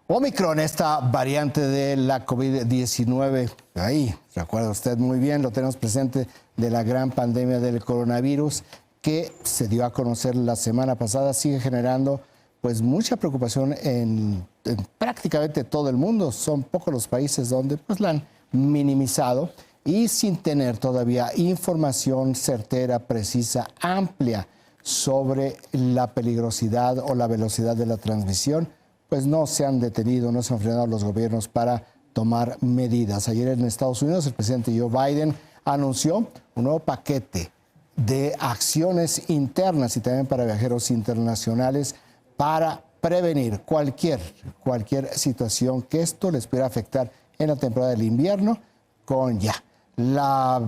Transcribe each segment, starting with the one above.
Omicron, esta variante de la COVID-19, ahí, recuerda usted muy bien, lo tenemos presente, de la gran pandemia del coronavirus que se dio a conocer la semana pasada, sigue generando pues mucha preocupación en prácticamente todo el mundo. Son pocos los países donde pues la han minimizado y sin tener todavía información certera, precisa, amplia sobre la peligrosidad o la velocidad de la transmisión, pues no se han detenido, no se han frenado los gobiernos para tomar medidas. Ayer en Estados Unidos el presidente Joe Biden anunció un nuevo paquete de acciones internas y también para viajeros internacionales para prevenir cualquier situación que esto les pudiera afectar en la temporada del invierno con ya la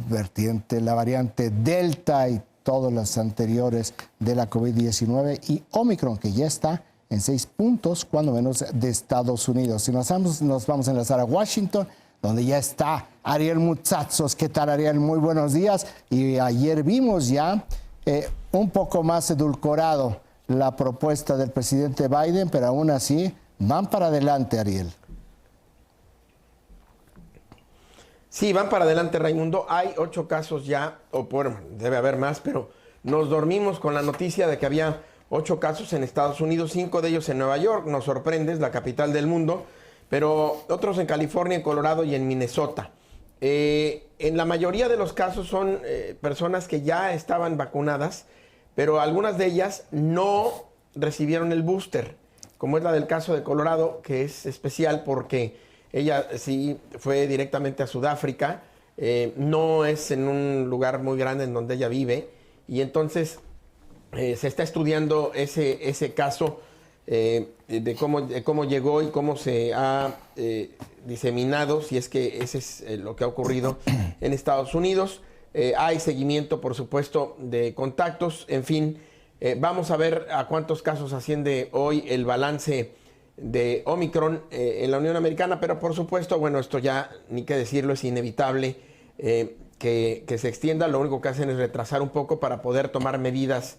variante Delta y todas las anteriores de la COVID-19 y Omicron, que ya está en 6 puntos, cuando menos, de Estados Unidos. Y nos vamos a enlazar a Washington, donde ya está Ariel Mutsatsos. ¿Qué tal, Ariel? Muy buenos días. Y ayer vimos ya un poco más edulcorado la propuesta del presidente Biden, pero aún así van para adelante, Ariel. Sí, van para adelante, Raimundo. Hay 8 casos ya, o bueno, debe haber más, pero nos dormimos con la noticia de que había 8 casos en Estados Unidos, 5 de ellos en Nueva York. Nos sorprende, es la capital del mundo, pero otros en California, en Colorado y en Minnesota. En la mayoría de los casos son personas que ya estaban vacunadas, pero algunas de ellas no recibieron el booster, como es la del caso de Colorado, que es especial porque ella sí fue directamente a Sudáfrica, no es en un lugar muy grande en donde ella vive, y entonces se está estudiando ese caso de cómo llegó y cómo se ha diseminado, si es que ese es lo que ha ocurrido en Estados Unidos. Hay seguimiento, por supuesto, de contactos, en fin. Vamos a ver a cuántos casos asciende hoy el balance de Omicron en la Unión Americana, pero por supuesto, bueno, esto ya ni qué decirlo, es inevitable que se extienda. Lo único que hacen es retrasar un poco para poder tomar medidas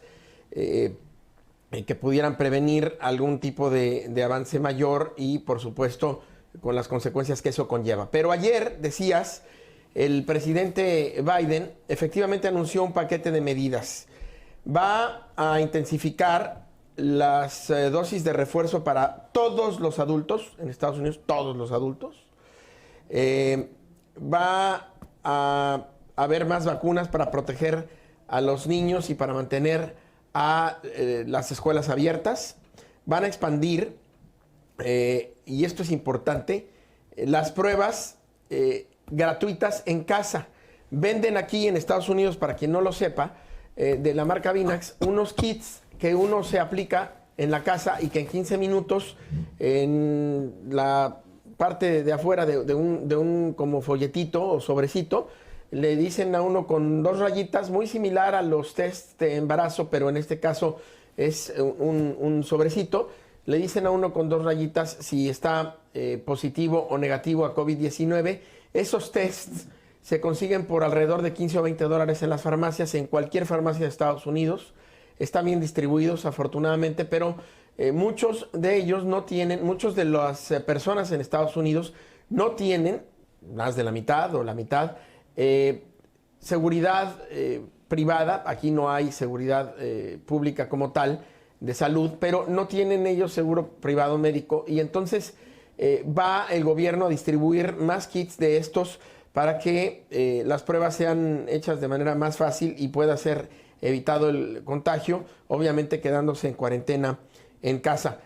que pudieran prevenir algún tipo de avance mayor y, por supuesto, con las consecuencias que eso conlleva. Pero ayer, decías, el presidente Biden efectivamente anunció un paquete de medidas. Va a intensificar las dosis de refuerzo para todos los adultos en Estados Unidos, todos los adultos. Va a haber más vacunas para proteger a los niños y para mantener a las escuelas abiertas. Van a expandir, y esto es importante, las pruebas gratuitas en casa. Venden aquí en Estados Unidos, para quien no lo sepa, de la marca Vinax, unos kits que uno se aplica en la casa y que en 15 minutos en la parte de afuera de un como folletito o sobrecito, le dicen a uno con 2 rayitas, muy similar a los test de embarazo, pero en este caso es un sobrecito. Le dicen a uno con 2 rayitas si está positivo o negativo a COVID-19. Esos tests se consiguen por alrededor de 15 o 20 dólares en las farmacias, en cualquier farmacia de Estados Unidos. Están bien distribuidos, afortunadamente, pero muchos de ellos no tienen, muchos de las personas en Estados Unidos no tienen, más de la mitad o la mitad, seguridad privada. Aquí no hay seguridad pública como tal de salud, pero no tienen ellos seguro privado médico, y entonces va el gobierno a distribuir más kits de estos para que las pruebas sean hechas de manera más fácil y pueda ser evitado el contagio, obviamente quedándose en cuarentena en casa.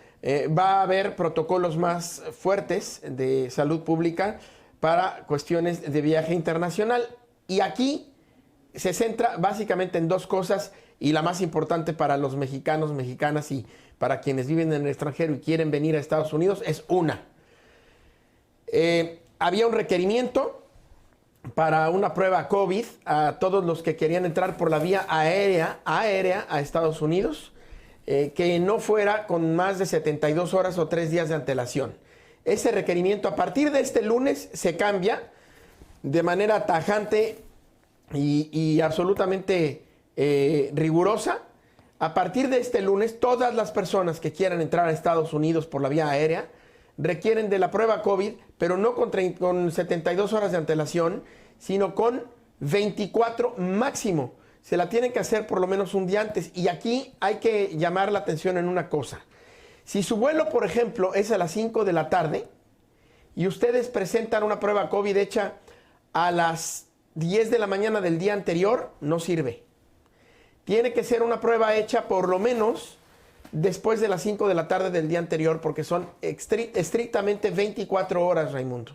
Va a haber protocolos más fuertes de salud pública para cuestiones de viaje internacional, y aquí se centra básicamente en 2 cosas, y la más importante para los mexicanos, mexicanas y para quienes viven en el extranjero y quieren venir a Estados Unidos es una. Había un requerimiento para una prueba COVID a todos los que querían entrar por la vía aérea a Estados Unidos, que no fuera con más de 72 horas o 3 días de antelación. Ese requerimiento a partir de este lunes se cambia de manera tajante y absolutamente rigurosa. A partir de este lunes, todas las personas que quieran entrar a Estados Unidos por la vía aérea requieren de la prueba COVID, pero no con 72 horas de antelación, sino con 24 máximo. Se la tienen que hacer por lo menos un día antes. Y aquí hay que llamar la atención en una cosa. Si su vuelo, por ejemplo, es a las 5 de la tarde y ustedes presentan una prueba COVID hecha a las 10 de la mañana del día anterior, no sirve. Tiene que ser una prueba hecha por lo menos después de las 5 de la tarde del día anterior, porque son estrictamente 24 horas, Raimundo.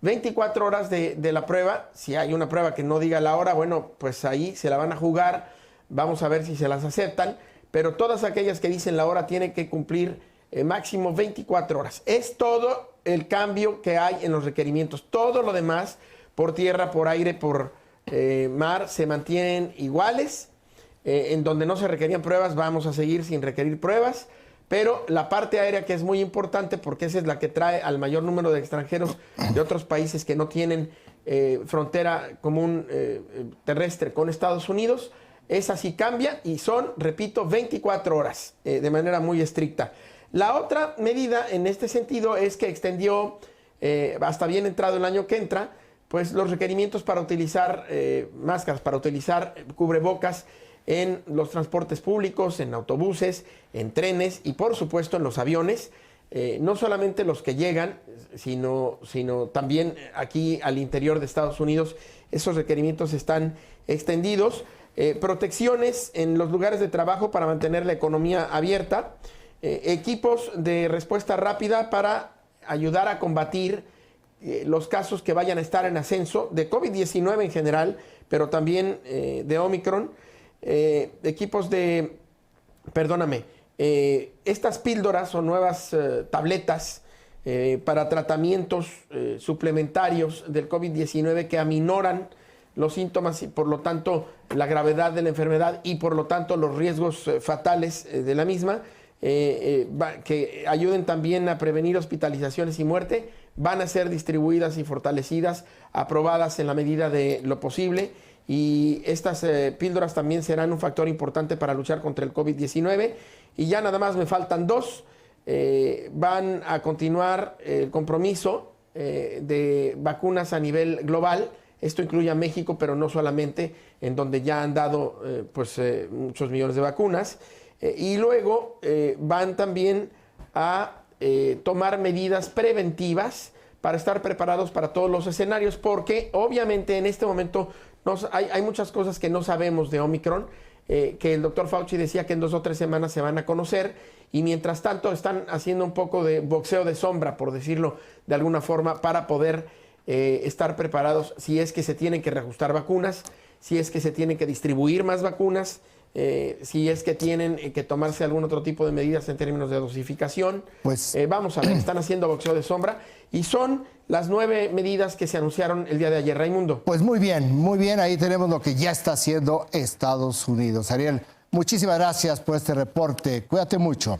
24 horas de la prueba. Si hay una prueba que no diga la hora, bueno, pues ahí se la van a jugar. Vamos a ver si se las aceptan. Pero todas aquellas que dicen la hora tienen que cumplir máximo 24 horas. Es todo el cambio que hay en los requerimientos. Todo lo demás, por tierra, por aire, por mar, se mantienen iguales. En donde no se requerían pruebas, vamos a seguir sin requerir pruebas. Pero la parte aérea, que es muy importante porque esa es la que trae al mayor número de extranjeros de otros países que no tienen frontera común terrestre con Estados Unidos, esa sí cambia y son, repito, 24 horas de manera muy estricta. La otra medida en este sentido es que extendió hasta bien entrado el año que entra, pues los requerimientos para utilizar máscaras, para utilizar cubrebocas en los transportes públicos, en autobuses, en trenes y por supuesto en los aviones, no solamente los que llegan, sino también aquí al interior de Estados Unidos. Esos requerimientos están extendidos. Protecciones en los lugares de trabajo para mantener la economía abierta, equipos de respuesta rápida para ayudar a combatir los casos que vayan a estar en ascenso de COVID-19 en general, pero también de Omicron. Equipos de, estas píldoras o nuevas tabletas para tratamientos suplementarios del COVID-19 que aminoran los síntomas y por lo tanto la gravedad de la enfermedad y por lo tanto los riesgos fatales de la misma, que ayuden también a prevenir hospitalizaciones y muerte, van a ser distribuidas y fortalecidas, aprobadas en la medida de lo posible. Y estas píldoras también serán un factor importante para luchar contra el COVID-19. Y ya nada más me faltan dos. Van a continuar el compromiso de vacunas a nivel global. Esto incluye a México, pero no solamente, en donde ya han dado muchos millones de vacunas. Y luego van también a tomar medidas preventivas para estar preparados para todos los escenarios, porque obviamente en este momento hay muchas cosas que no sabemos de Omicron, que el doctor Fauci decía que en 2 o 3 semanas se van a conocer, y mientras tanto están haciendo un poco de boxeo de sombra, por decirlo de alguna forma, para poder estar preparados si es que se tienen que reajustar vacunas, si es que se tienen que distribuir más vacunas, si es que tienen que tomarse algún otro tipo de medidas en términos de dosificación. Pues vamos a ver, están haciendo boxeo de sombra y son las 9 medidas que se anunciaron el día de ayer, Raimundo. Pues muy bien, ahí tenemos lo que ya está haciendo Estados Unidos. Ariel, muchísimas gracias por este reporte, cuídate mucho.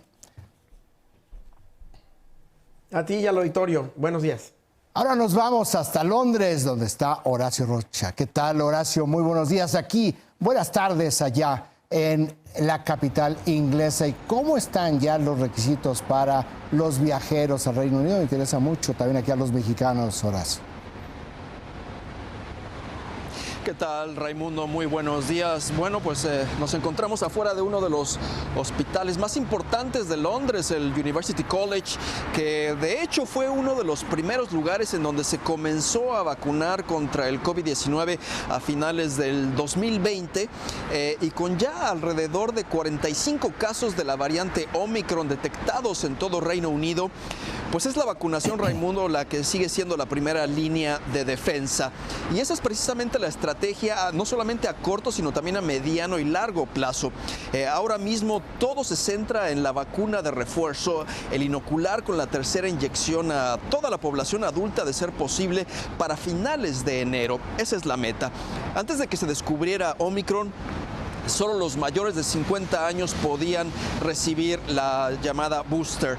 A ti y al auditorio, buenos días. Ahora nos vamos hasta Londres, donde está Horacio Rocha. ¿Qué tal, Horacio? Muy buenos días aquí. Buenas tardes allá en la capital inglesa. ¿Y cómo están ya los requisitos para los viajeros al Reino Unido? Me interesa mucho también aquí a los mexicanos, Horacio. ¿Qué tal, Raimundo? Muy buenos días. Bueno, pues nos encontramos afuera de uno de los hospitales más importantes de Londres, el University College, que de hecho fue uno de los primeros lugares en donde se comenzó a vacunar contra el COVID-19 a finales del 2020 y con ya alrededor de 45 casos de la variante Omicron detectados en todo Reino Unido, pues es la vacunación, Raimundo, la que sigue siendo la primera línea de defensa. Y esa es precisamente la estrategia, no solamente a corto, sino también a mediano y largo plazo. Ahora mismo todo se centra en la vacuna de refuerzo, el inocular con la tercera inyección a toda la población adulta de ser posible para finales de enero. Esa es la meta. Antes de que se descubriera Omicron, solo los mayores de 50 años podían recibir la llamada booster.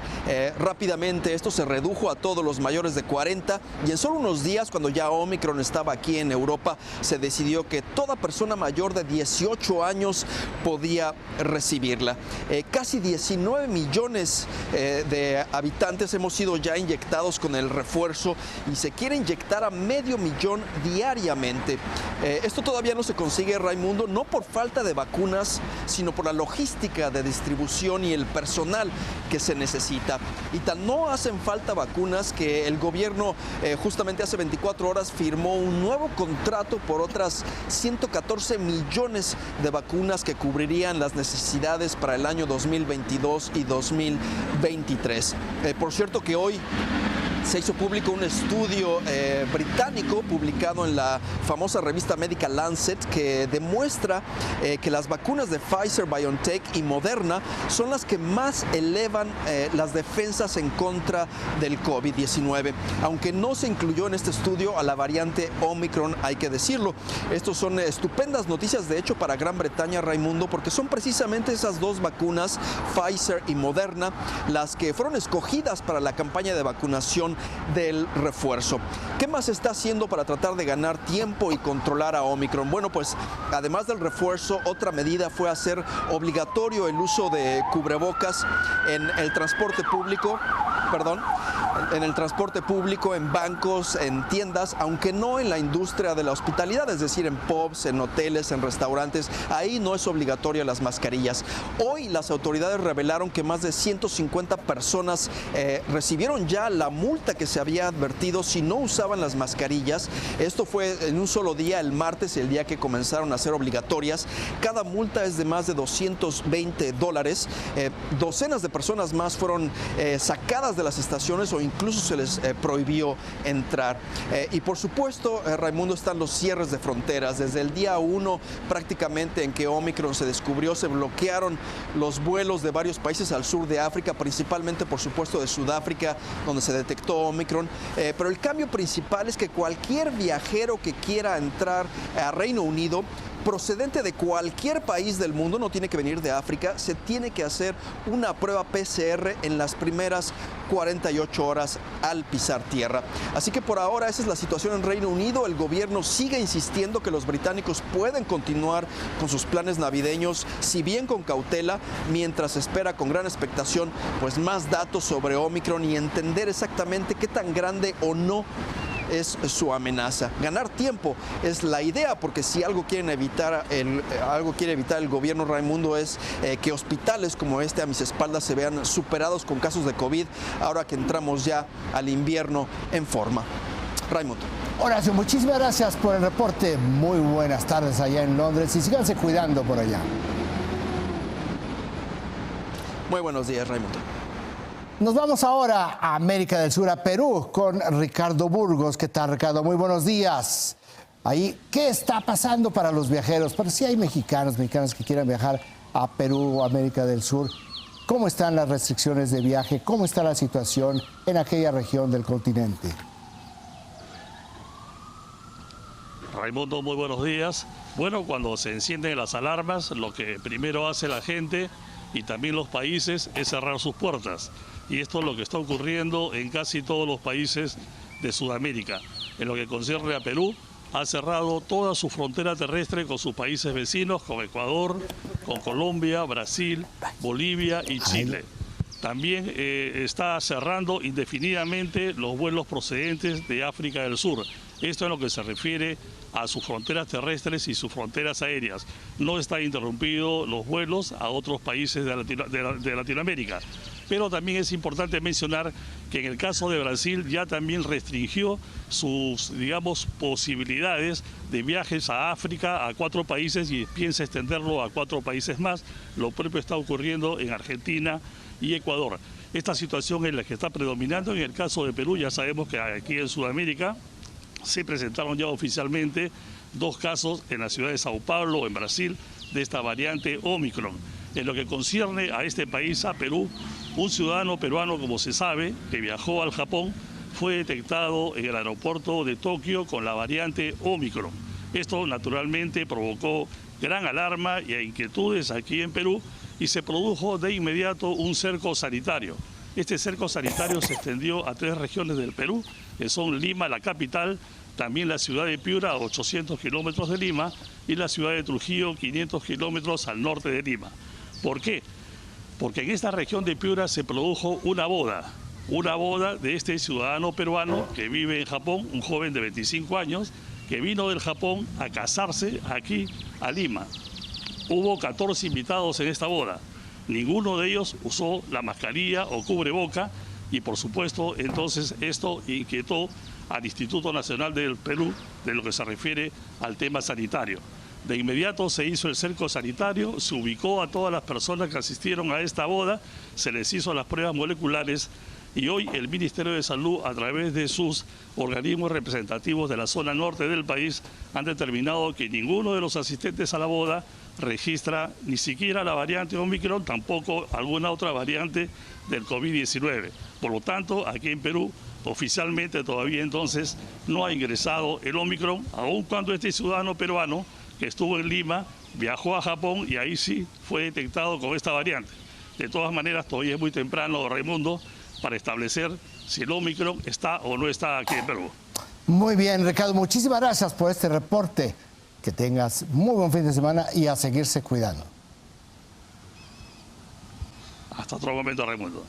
Rápidamente esto se redujo a todos los mayores de 40 y en solo unos días, cuando ya Omicron estaba aquí en Europa, se decidió que toda persona mayor de 18 años podía recibirla. Casi 19 millones de habitantes hemos sido ya inyectados con el refuerzo y se quiere inyectar a 500,000 diariamente. Esto todavía no se consigue, Raimundo, no por falta de vacunas, sino por la logística de distribución y el personal que se necesita. Y tan no hacen falta vacunas que el gobierno justamente hace 24 horas firmó un nuevo contrato por otras 114 millones de vacunas que cubrirían las necesidades para el año 2022 y 2023. Por cierto que hoy se hizo público un estudio británico publicado en la famosa revista médica Lancet que demuestra que las vacunas de Pfizer, BioNTech y Moderna son las que más elevan las defensas en contra del COVID-19. Aunque no se incluyó en este estudio a la variante Omicron, hay que decirlo. Estos son estupendas noticias, de hecho, para Gran Bretaña, Raimundo, porque son precisamente esas dos vacunas, Pfizer y Moderna, las que fueron escogidas para la campaña de vacunación del refuerzo. ¿Qué más se está haciendo para tratar de ganar tiempo y controlar a Omicron? Bueno, pues además del refuerzo, otra medida fue hacer obligatorio el uso de cubrebocas en el transporte público, en bancos, en tiendas, aunque no en la industria de la hospitalidad, es decir, en pubs, en hoteles, en restaurantes. Ahí no es obligatorio las mascarillas. Hoy las autoridades revelaron que más de 150 personas recibieron ya la multa que se había advertido si no usaban las mascarillas. Esto fue en un solo día, el martes, el día que comenzaron a ser obligatorias. Cada multa es de más de $220. Docenas de personas más fueron sacadas de las estaciones o incluso se les prohibió entrar. Y por supuesto, Raimundo, están los cierres de fronteras. Desde el día 1 prácticamente en que Omicron se descubrió, se bloquearon los vuelos de varios países al sur de África, principalmente por supuesto de Sudáfrica, donde se detectó Omicron. Pero el cambio principal es que cualquier viajero que quiera entrar a Reino Unido, procedente de cualquier país del mundo, no tiene que venir de África, se tiene que hacer una prueba PCR en las primeras 48 horas al pisar tierra. Así que por ahora esa es la situación en Reino Unido. El gobierno sigue insistiendo que los británicos pueden continuar con sus planes navideños, si bien con cautela, mientras espera con gran expectación pues más datos sobre Omicron y entender exactamente qué tan grande o no es su amenaza. Ganar tiempo es la idea, porque si algo quiere evitar el gobierno, Raimundo, es que hospitales como este a mis espaldas se vean superados con casos de COVID, ahora que entramos ya al invierno en forma. Raimundo. Horacio, muchísimas gracias por el reporte. Muy buenas tardes allá en Londres y síganse cuidando por allá. Muy buenos días, Raimundo. Nos vamos ahora a América del Sur, a Perú, con Ricardo Burgos. ¿Qué tal, Ricardo? Muy buenos días. Ahí, ¿qué está pasando para los viajeros? Pero si hay mexicanos que quieran viajar a Perú o América del Sur, ¿cómo están las restricciones de viaje? ¿Cómo está la situación en aquella región del continente? Raimundo, muy buenos días. Bueno, cuando se encienden las alarmas, lo que primero hace la gente y también los países es cerrar sus puertas. Y esto es lo que está ocurriendo en casi todos los países de Sudamérica. En lo que concierne a Perú, ha cerrado toda su frontera terrestre con sus países vecinos, con Ecuador, con Colombia, Brasil, Bolivia y Chile. También está cerrando indefinidamente los vuelos procedentes de África del Sur. Esto en lo que se refiere a sus fronteras terrestres y sus fronteras aéreas. No está interrumpido los vuelos a otros países de Latinoamérica. Pero también es importante mencionar que en el caso de Brasil ya también restringió sus, digamos, posibilidades de viajes a África, a 4 países, y piensa extenderlo a 4 países más. Lo propio está ocurriendo en Argentina y Ecuador. Esta situación es la que está predominando. En el caso de Perú, ya sabemos que aquí en Sudamérica se presentaron ya oficialmente 2 casos en la ciudad de Sao Paulo, en Brasil, de esta variante Omicron. En lo que concierne a este país, a Perú, un ciudadano peruano, como se sabe, que viajó al Japón, fue detectado en el aeropuerto de Tokio con la variante Omicron. Esto naturalmente provocó gran alarma y inquietudes aquí en Perú y se produjo de inmediato un cerco sanitario. Este cerco sanitario se extendió a 3 regiones del Perú, que son Lima, la capital, también la ciudad de Piura, a 800 kilómetros de Lima, y la ciudad de Trujillo, 500 kilómetros al norte de Lima. ¿Por qué? Porque en esta región de Piura se produjo una boda de este ciudadano peruano que vive en Japón, un joven de 25 años, que vino del Japón a casarse aquí a Lima. Hubo 14 invitados en esta boda. Ninguno de ellos usó la mascarilla o cubreboca y, por supuesto, entonces esto inquietó al Instituto Nacional del Perú de lo que se refiere al tema sanitario. De inmediato se hizo el cerco sanitario, se ubicó a todas las personas que asistieron a esta boda, se les hizo las pruebas moleculares y hoy el Ministerio de Salud, a través de sus organismos representativos de la zona norte del país, han determinado que ninguno de los asistentes a la boda registra ni siquiera la variante Omicron, tampoco alguna otra variante del COVID-19. Por lo tanto, aquí en Perú, oficialmente todavía entonces no ha ingresado el Omicron, aun cuando este ciudadano peruano que estuvo en Lima viajó a Japón y ahí sí fue detectado con esta variante. De todas maneras, todavía es muy temprano, Raimundo, para establecer si el Omicron está o no está aquí en Perú. Muy bien, Ricardo, muchísimas gracias por este reporte. Que tengas muy buen fin de semana y a seguirse cuidando. Hasta otro momento, Raimundo.